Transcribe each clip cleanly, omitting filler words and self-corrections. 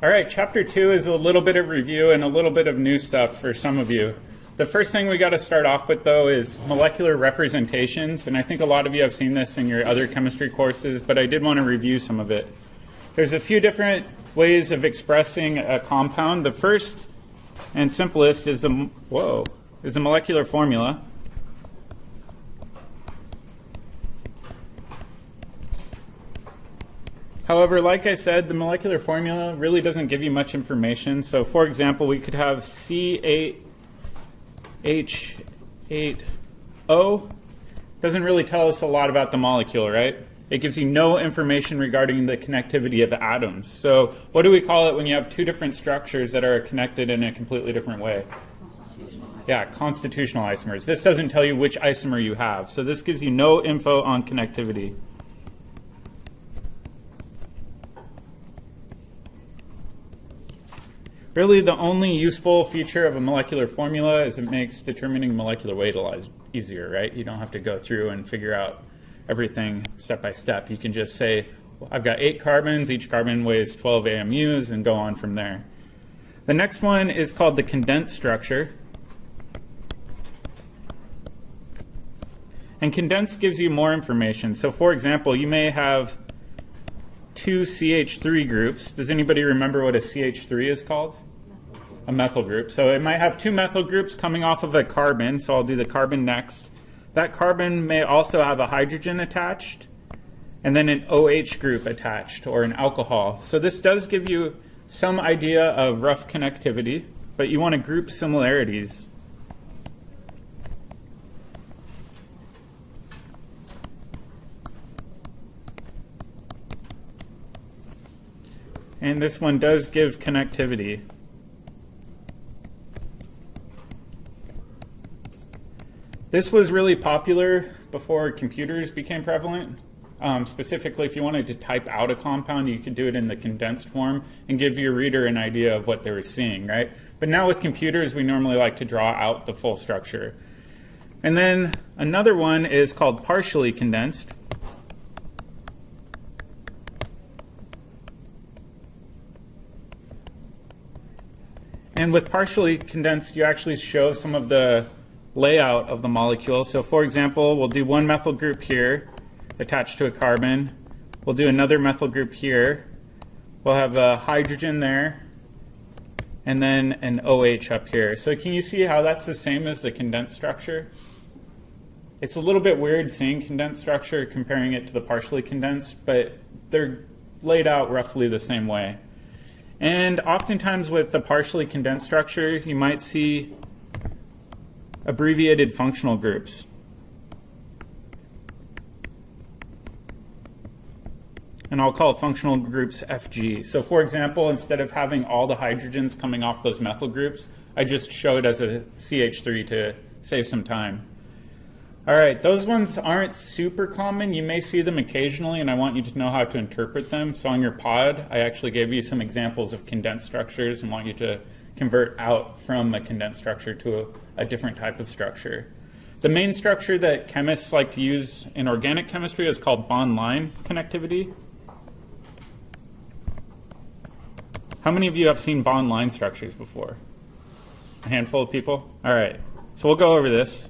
All right, chapter 2 is a little bit of review and a little bit of new stuff for some of you. The first thing we got to start off with, though, is molecular representations, and I think a lot of you have seen this in your other chemistry courses, but I did want to review some of it. There's a few different ways of expressing a compound. The first and simplest is the molecular formula. However, like I said, the molecular formula really doesn't give you much information. So, for example, we could have C8H8O. Doesn't really tell us a lot about the molecule, right? It gives you no information regarding the connectivity of the atoms. So what do we call it when you have two different structures that are connected in a completely different way? Yeah, constitutional isomers. This doesn't tell you which isomer you have. So this gives you no info on connectivity. Really, the only useful feature of a molecular formula is it makes determining molecular weight a lot easier, right? You don't have to go through and figure out everything step by step. You can just say, well, I've got 8 carbons, each carbon weighs 12 AMUs, and go on from there. The next one is called the condensed structure. And condensed gives you more information. So for example, you may have 2 CH3 groups. Does anybody remember what a CH3 is called? A methyl group. So it might have 2 methyl groups coming off of a carbon, so I'll do the carbon next. That carbon may also have a hydrogen attached, and then an OH group attached, or an alcohol. So this does give you some idea of rough connectivity, but you want to group similarities. And this one does give connectivity. This was really popular before computers became prevalent. Specifically, if you wanted to type out a compound, you could do it in the condensed form and give your reader an idea of what they were seeing, right? But now with computers, we normally like to draw out the full structure. And then another one is called partially condensed. And with partially condensed, you actually show some of the layout of the molecule. So for example, we'll do one methyl group here attached to a carbon. We'll do another methyl group here. We'll have a hydrogen there, and then an OH up here. So can you see how that's the same as the condensed structure? It's a little bit weird seeing condensed structure comparing it to the partially condensed, but they're laid out roughly the same way. And oftentimes with the partially condensed structure, you might see abbreviated functional groups. And I'll call functional groups FG. So for example, instead of having all the hydrogens coming off those methyl groups, I just show it as a CH3 to save some time. All right, those ones aren't super common. You may see them occasionally, and I want you to know how to interpret them. So on your pod, I actually gave you some examples of condensed structures and want you to convert out from a condensed structure to a different type of structure. The main structure that chemists like to use in organic chemistry is called bond-line connectivity. How many of you have seen bond-line structures before? A handful of people? All right, so we'll go over this.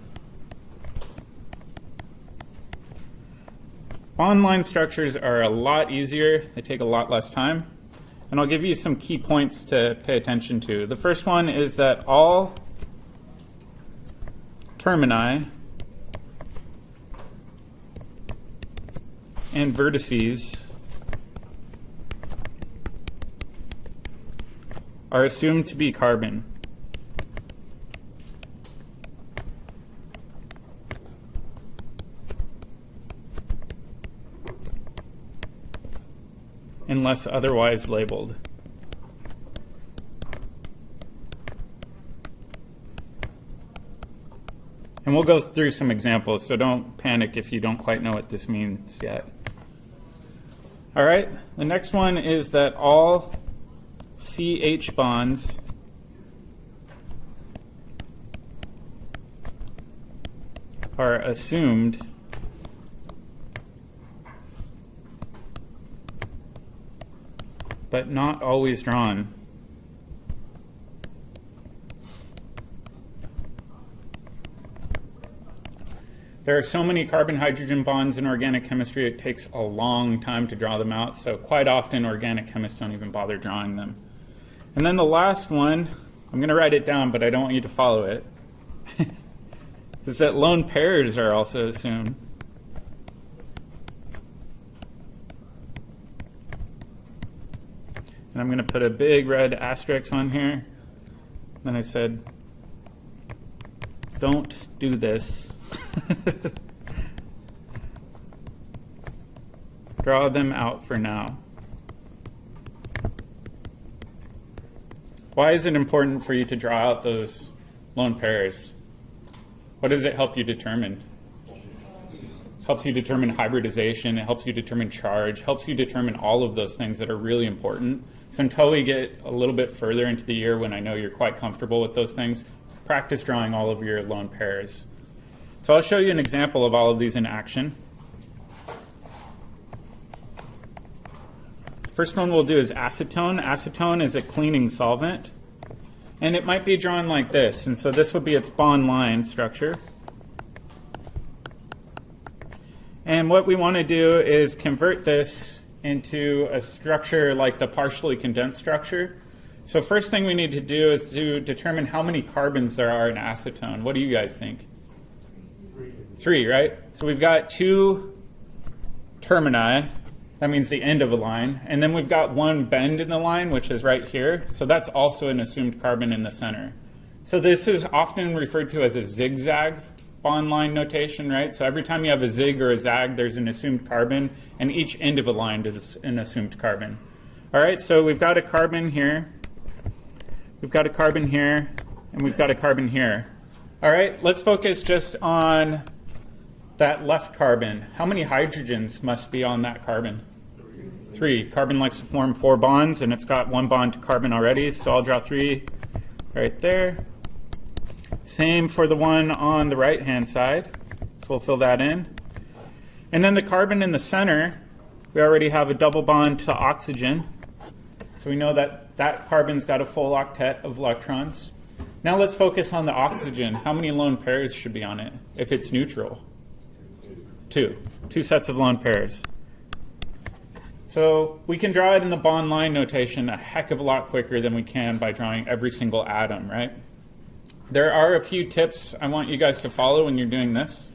Bond-line structures are a lot easier. They take a lot less time. And I'll give you some key points to pay attention to. The first one is that all termini and vertices are assumed to be carbon. Unless otherwise labeled. And we'll go through some examples, so don't panic if you don't quite know what this means yet. All right, the next one is that all CH bonds are assumed but not always drawn. There are so many carbon-hydrogen bonds in organic chemistry, it takes a long time to draw them out, so quite often organic chemists don't even bother drawing them. And then the last one, I'm going to write it down, but I don't want you to follow it, is that lone pairs are also assumed. And I'm going to put a big red asterisk on here. Then I said, don't do this. Draw them out for now. Why is it important for you to draw out those lone pairs? What does it help you determine? Helps you determine hybridization, it helps you determine charge, helps you determine all of those things that are really important. So until we get a little bit further into the year when I know you're quite comfortable with those things, practice drawing all of your lone pairs. So I'll show you an example of all of these in action. First one we'll do is acetone. Acetone is a cleaning solvent. And it might be drawn like this. And so this would be its bond line structure. And what we want to do is convert this into a structure like the partially condensed structure. So first thing we need to do is to determine how many carbons there are in acetone. What do you guys think? 3, right? So we've got 2 termini. That means the end of a line. And then we've got 1 bend in the line, which is right here. So that's also an assumed carbon in the center. So this is often referred to as a zigzag bond line notation, right? So every time you have a zig or a zag, there's an assumed carbon, and each end of a line is an assumed carbon. All right, so we've got a carbon here, we've got a carbon here, and we've got a carbon here. All right, let's focus just on that left carbon. How many hydrogens must be on that carbon? 3. Carbon likes to form 4 bonds, and it's got 1 bond to carbon already, so I'll draw 3 right there. Same for the one on the right-hand side, so we'll fill that in. And then the carbon in the center, we already have a double bond to oxygen, so we know that that carbon's got a full octet of electrons. Now let's focus on the oxygen. How many lone pairs should be on it if it's neutral? 2 sets of lone pairs. So we can draw it in the bond line notation a heck of a lot quicker than we can by drawing every single atom, right? There are a few tips I want you guys to follow when you're doing this.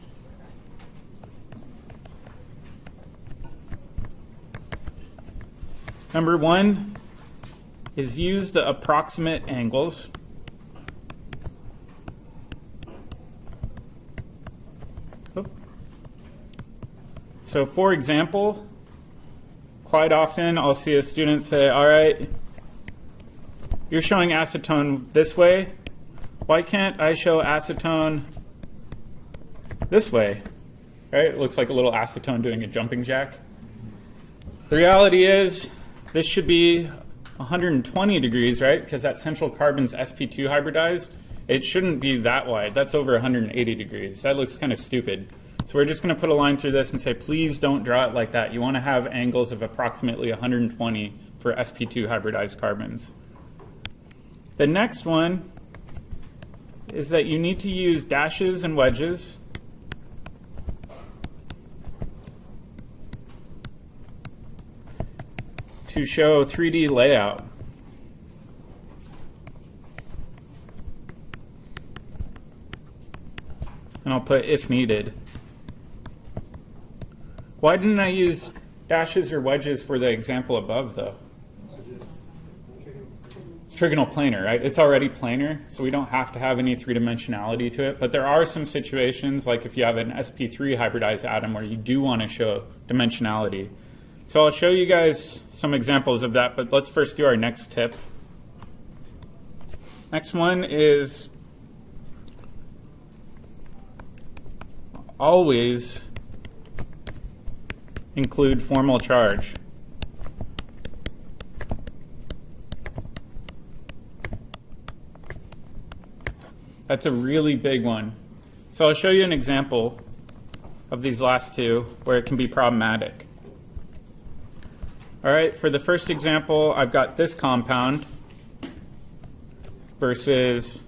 Number 1 is use the approximate angles. So for example, quite often I'll see a student say, all right, you're showing acetone this way. Why can't I show acetone this way? Right? It looks like a little acetone doing a jumping jack. The reality is this should be 120 degrees, right? Because that central carbon's sp2 hybridized. It shouldn't be that wide. That's over 180 degrees. That looks kind of stupid. So we're just going to put a line through this and say, please don't draw it like that. You want to have angles of approximately 120 for sp2 hybridized carbons. The next one is that you need to use dashes and wedges to show 3D layout. And I'll put if needed. Why didn't I use dashes or wedges for the example above, though? It's trigonal planar, right? It's already planar, so we don't have to have any three-dimensionality to it. But there are some situations, like if you have an sp3 hybridized atom, where you do want to show dimensionality. So I'll show you guys some examples of that, but let's first do our next tip. Next one is always include formal charge. That's a really big one. So I'll show you an example of these last two where it can be problematic. All right, for the first example, I've got this compound versus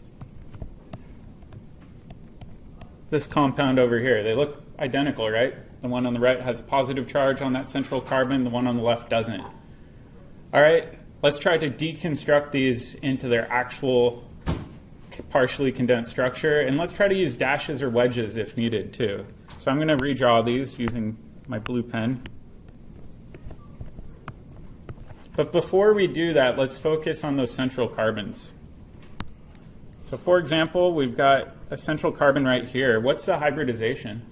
this compound over here. They look identical, right? The one on the right has a positive charge on that central carbon, the one on the left doesn't. All right, let's try to deconstruct these into their actual partially condensed structure, and let's try to use dashes or wedges if needed too. So I'm going to redraw these using my blue pen. But before we do that, let's focus on those central carbons. So for example, we've got a central carbon right here. What's the hybridization?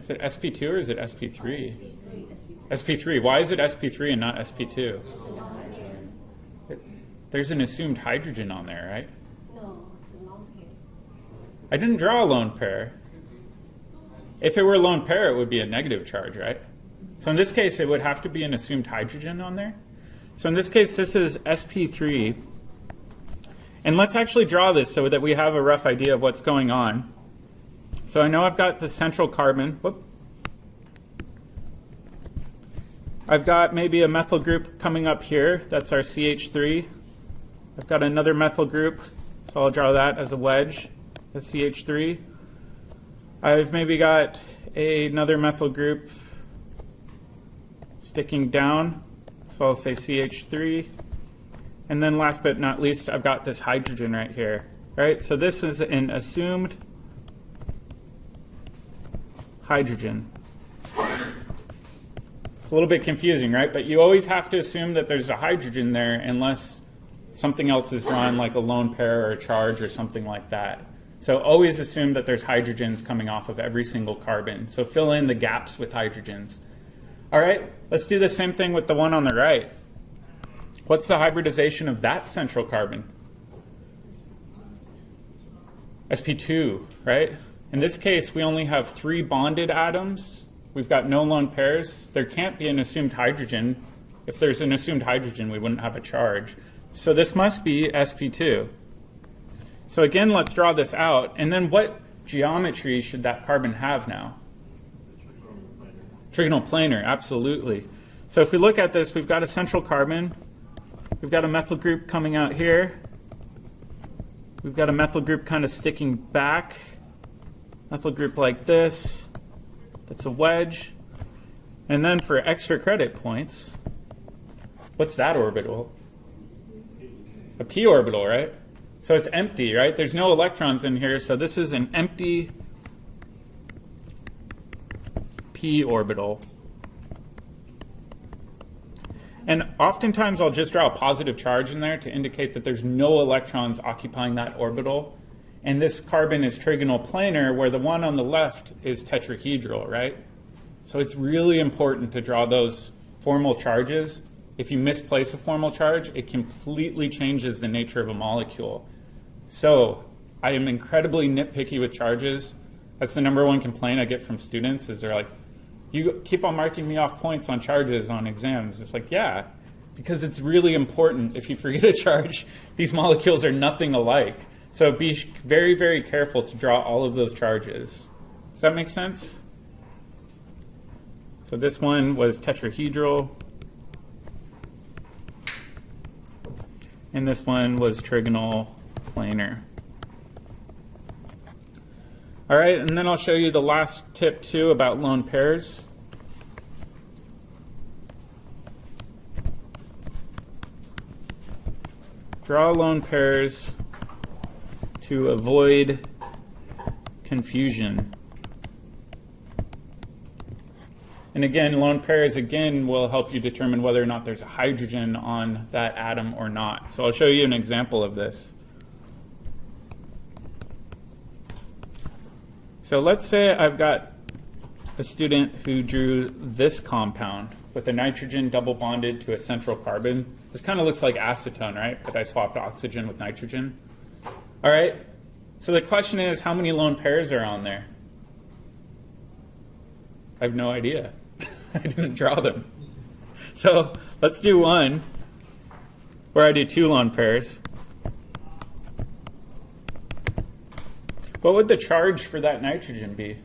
Is it sp2 or is it sp3? sp3. Why is it sp3 and not sp2? There's an assumed hydrogen on there, right? No, it's a lone pair. I didn't draw a lone pair. If it were a lone pair, it would be a negative charge, right? So in this case, it would have to be an assumed hydrogen on there. So in this case, this is sp3. And let's actually draw this so that we have a rough idea of what's going on. So I know I've got the central carbon. Whoop. I've got maybe a methyl group coming up here. That's our CH3. I've got another methyl group, so I'll draw that as a wedge, a CH3. I've maybe got another methyl group sticking down, so I'll say CH3. And then last but not least, I've got this hydrogen right here. Right? So this is an assumed hydrogen. It's a little bit confusing, right? But you always have to assume that there's a hydrogen there unless something else is drawn, like a lone pair or a charge or something like that. So always assume that there's hydrogens coming off of every single carbon. So fill in the gaps with hydrogens. All right, let's do the same thing with the one on the right. What's the hybridization of that central carbon? sp2, right? In this case, we only have 3 bonded atoms. We've got no lone pairs. There can't be an assumed hydrogen. If there's an assumed hydrogen, we wouldn't have a charge. So this must be sp2. So again, let's draw this out. And then what geometry should that carbon have now? Trigonal planar, absolutely. So if we look at this, we've got a central carbon. We've got a methyl group coming out here. We've got a methyl group kind of sticking back. Methyl group like this. That's a wedge. And then for extra credit points, what's that orbital? A p orbital, right? So it's empty, right? There's no electrons in here, so this is an empty p orbital. And oftentimes I'll just draw a positive charge in there to indicate that there's no electrons occupying that orbital. And this carbon is trigonal planar, where the one on the left is tetrahedral, right? So it's really important to draw those formal charges. If you misplace a formal charge, it completely changes the nature of a molecule. So I am incredibly nitpicky with charges. That's the #1 complaint I get from students is they're like, you keep on marking me off points on charges on exams. It's like, yeah, because it's really important. If you forget a charge, these molecules are nothing alike. So be very, very careful to draw all of those charges. Does that make sense? So this one was tetrahedral. And this one was trigonal planar. All right, and then I'll show you the last tip too about lone pairs. Draw lone pairs to avoid confusion. And again, lone pairs again will help you determine whether or not there's a hydrogen on that atom or not. So I'll show you an example of this. So let's say I've got a student who drew this compound with a nitrogen double bonded to a central carbon. This kind of looks like acetone, right? But I swapped oxygen with nitrogen. All right, so the question is, how many lone pairs are on there? I have no idea. I didn't draw them. So let's do one where I do 2 lone pairs. What would the charge for that nitrogen be?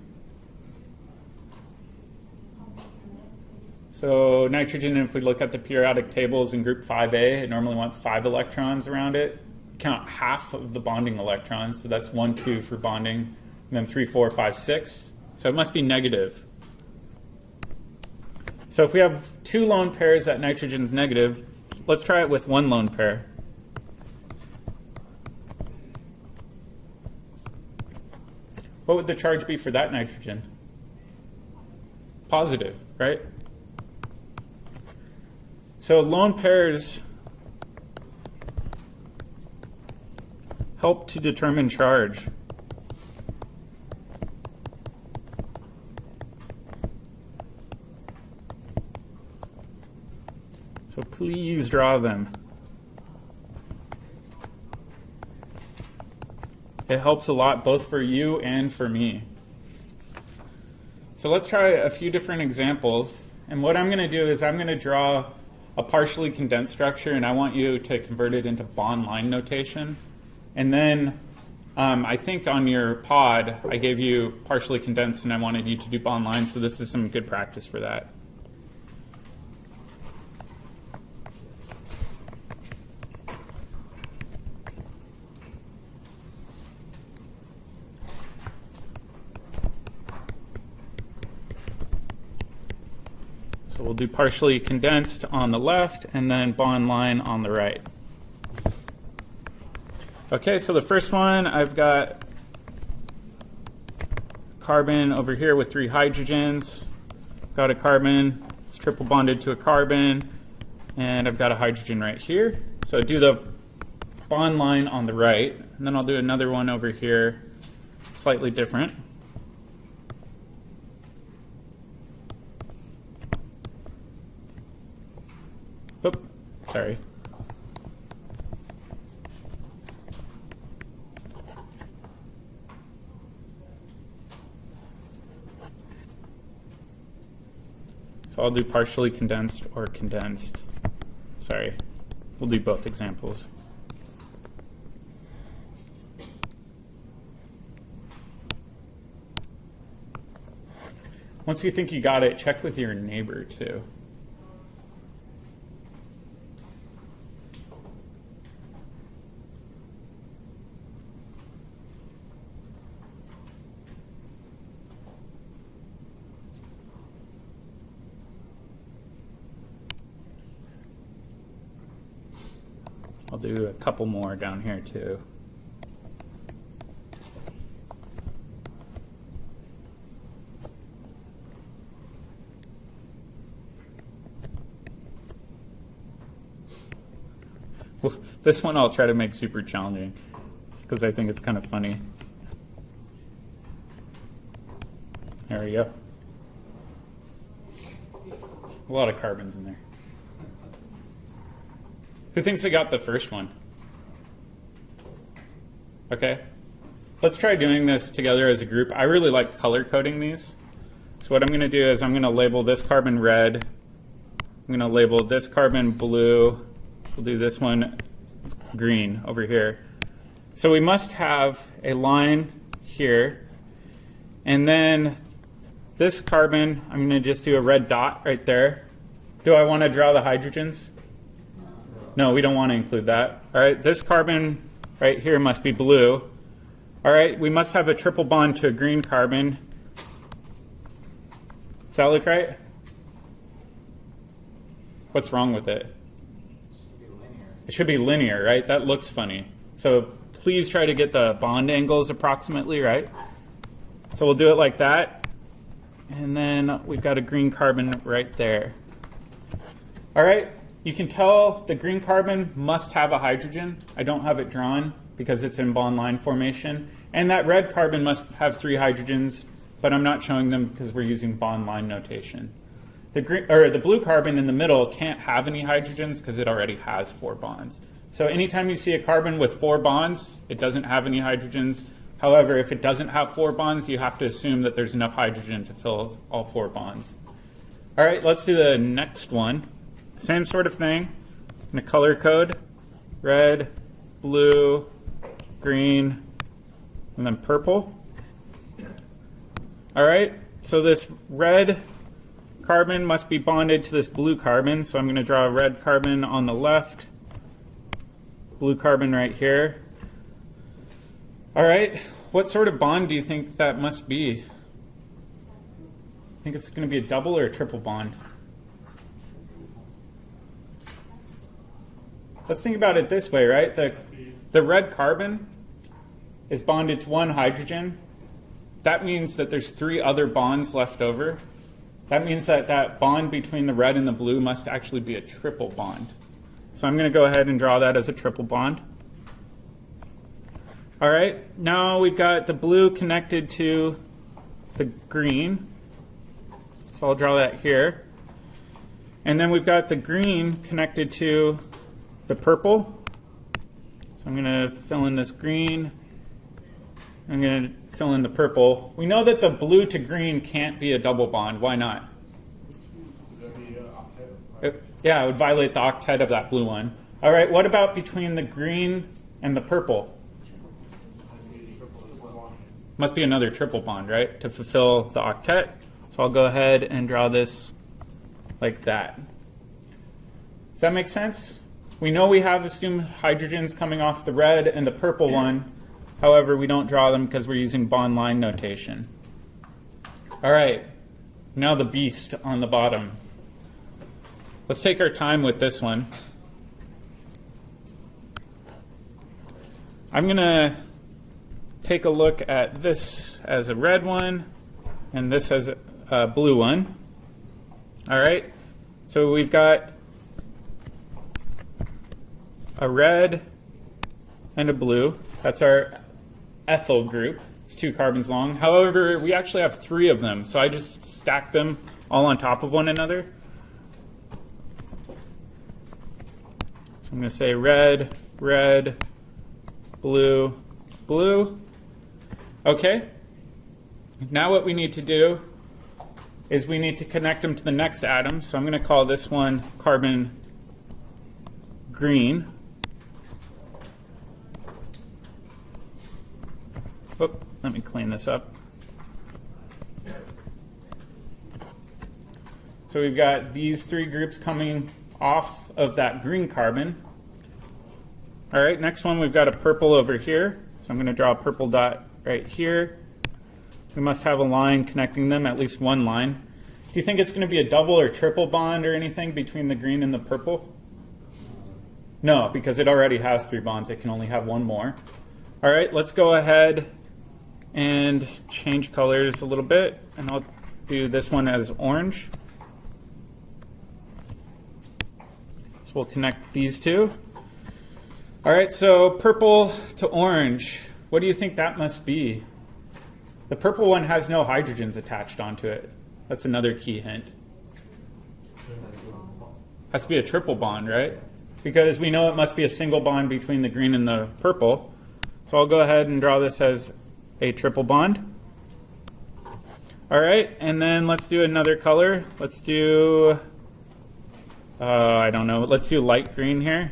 So nitrogen, if we look at the periodic tables in group 5A, it normally wants 5 electrons around it. Count half of the bonding electrons, so that's 1, 2 for bonding, and then 3, 4, 5, 6. So it must be negative. So if we have 2 lone pairs that nitrogen's negative, let's try it with 1 lone pair. What would the charge be for that nitrogen? Positive, right? So lone pairs help to determine charge. So please draw them. It helps a lot both for you and for me. So let's try a few different examples. And what I'm going to do is I'm going to draw a partially condensed structure, and I want you to convert it into bond line notation. And then I think on your pod, I gave you partially condensed, and I wanted you to do bond lines, so this is some good practice for that. So we'll do partially condensed on the left, and then bond line on the right. Okay, so the first one, I've got carbon over here with 3 hydrogens. Got a carbon, it's triple bonded to a carbon, and I've got a hydrogen right here. So do the bond line on the right, and then I'll do another one over here, slightly different. Oop, sorry. So I'll do partially condensed or condensed. Sorry, we'll do both examples. Once you think you got it, check with your neighbor too. I'll do a couple more down here too. Well, this one I'll try to make super challenging because I think it's kind of funny. There we go. A lot of carbons in there. Who thinks they got the first one? Okay. Let's try doing this together as a group. I really like color coding these. So what I'm going to do is I'm going to label this carbon red. I'm going to label this carbon blue. We'll do this one green over here. So we must have a line here. And then this carbon, I'm going to just do a red dot right there. Do I want to draw the hydrogens? No, we don't want to include that. All right, this carbon right here must be blue. All right, we must have a triple bond to a green carbon. Does that look right? What's wrong with it? It should be linear, right? That looks funny. So please try to get the bond angles approximately, right? So we'll do it like that. And then we've got a green carbon right there. All right. You can tell the green carbon must have a hydrogen. I don't have it drawn because it's in bond line formation. And that red carbon must have 3 hydrogens, but I'm not showing them because we're using bond line notation. The blue carbon in the middle can't have any hydrogens because it already has 4 bonds. So anytime you see a carbon with 4 bonds, it doesn't have any hydrogens. However, if it doesn't have 4 bonds, you have to assume that there's enough hydrogen to fill all 4 bonds. All right, let's do the next one. Same sort of thing. In a color code, red, blue, green, and then purple. All right, so this red carbon must be bonded to this blue carbon. So I'm going to draw a red carbon on the left, blue carbon right here. All right, what sort of bond do you think that must be? Think it's going to be a double or a triple bond? Let's think about it this way, right? The red carbon is bonded to one hydrogen. That means that there's 3 other bonds left over. That means that that bond between the red and the blue must actually be a triple bond. So I'm going to go ahead and draw that as a triple bond. All right, now we've got the blue connected to the green. So I'll draw that here. And then we've got the green connected to the purple. So I'm going to fill in this green. I'm going to fill in the purple. We know that the blue to green can't be a double bond. Why not? Yeah, it would violate the octet of that blue one. All right, what about between the green and the purple? Must be another triple bond, right, to fulfill the octet. So I'll go ahead and draw this like that. Does that make sense? We know we have assumed hydrogens coming off the red and the purple one. However, we don't draw them because we're using bond line notation. All right, now the beast on the bottom. Let's take our time with this one. I'm going to take a look at this as a red one and this as a blue one. All right, so we've got a red and a blue. That's our ethyl group. It's 2 carbons long. However, we actually have 3 of them, so I just stacked them all on top of one another. So I'm going to say red, red, blue, blue. Okay. Now what we need to do is we need to connect them to the next atom. So I'm going to call this one carbon green. Oop, let me clean this up. So we've got these 3 groups coming off of that green carbon. All right, next one we've got a purple over here. So I'm going to draw a purple dot right here. We must have a line connecting them, at least one line. Do you think it's going to be a double or triple bond or anything between the green and the purple? No, because it already has 3 bonds. It can only have 1 more. All right, let's go ahead and change colors a little bit. And I'll do this one as orange. So we'll connect these 2. All right, so purple to orange. What do you think that must be? The purple one has no hydrogens attached onto it. That's another key hint. Has to be a triple bond, right? Because we know it must be a single bond between the green and the purple. So I'll go ahead and draw this as a triple bond. All right, and then let's do another color. Let's do, I don't know, let's do light green here.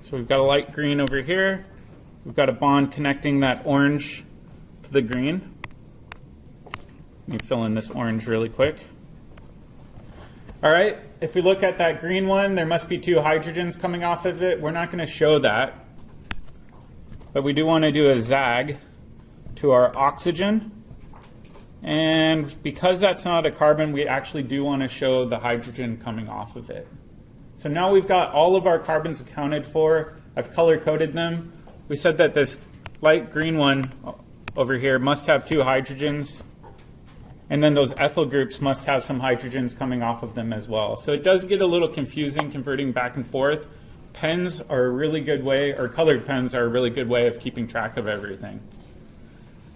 So we've got a light green over here. We've got a bond connecting that orange to the green. Let me fill in this orange really quick. All right, if we look at that green one, there must be 2 hydrogens coming off of it. We're not going to show that. But we do want to do a zag to our oxygen. And because that's not a carbon, we actually do want to show the hydrogen coming off of it. So now we've got all of our carbons accounted for. I've color-coded them. We said that this light green one over here must have 2 hydrogens. And then those ethyl groups must have some hydrogens coming off of them as well. So it does get a little confusing converting back and forth. Pens are a really good way, or colored pens are a really good way of keeping track of everything.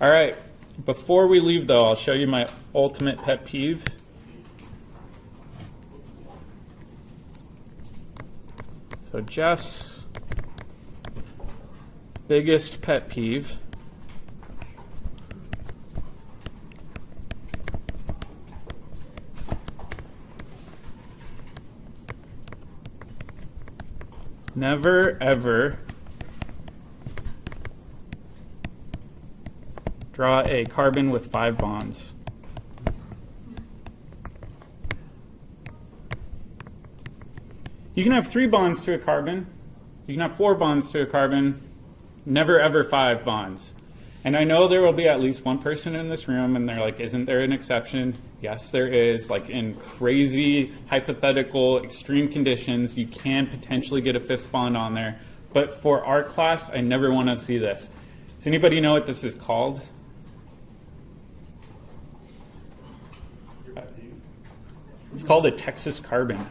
All right, before we leave though, I'll show you my ultimate pet peeve. So Jeff's biggest pet peeve . Never, ever draw a carbon with 5 bonds. You can have 3 bonds to a carbon. You can have 4 bonds to a carbon. Never ever 5 bonds. And I know there will be at least one person in this room and they're like, isn't there an exception? Yes, there is. Like in crazy, hypothetical, extreme conditions, you can potentially get a 5th bond on there. But for our class, I never want to see this. Does anybody know what this is called? It's called a Texas carbon.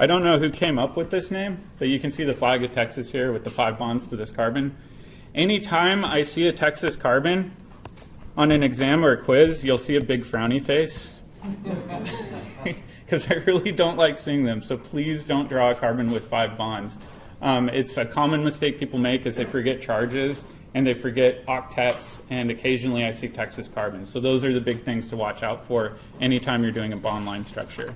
I don't know who came up with this name, but you can see the flag of Texas here with the 5 bonds to this carbon. Anytime I see a Texas carbon on an exam or a quiz, you'll see a big frowny face. Because I really don't like seeing them, so please don't draw a carbon with 5 bonds. It's a common mistake people make is they forget charges and they forget octets, and occasionally I see Texas carbons. So those are the big things to watch out for anytime you're doing a bond line structure.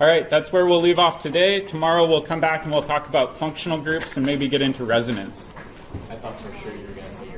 All right, that's where we'll leave off today. Tomorrow we'll come back and we'll talk about functional groups and maybe get into resonance. I thought for sure you were going to say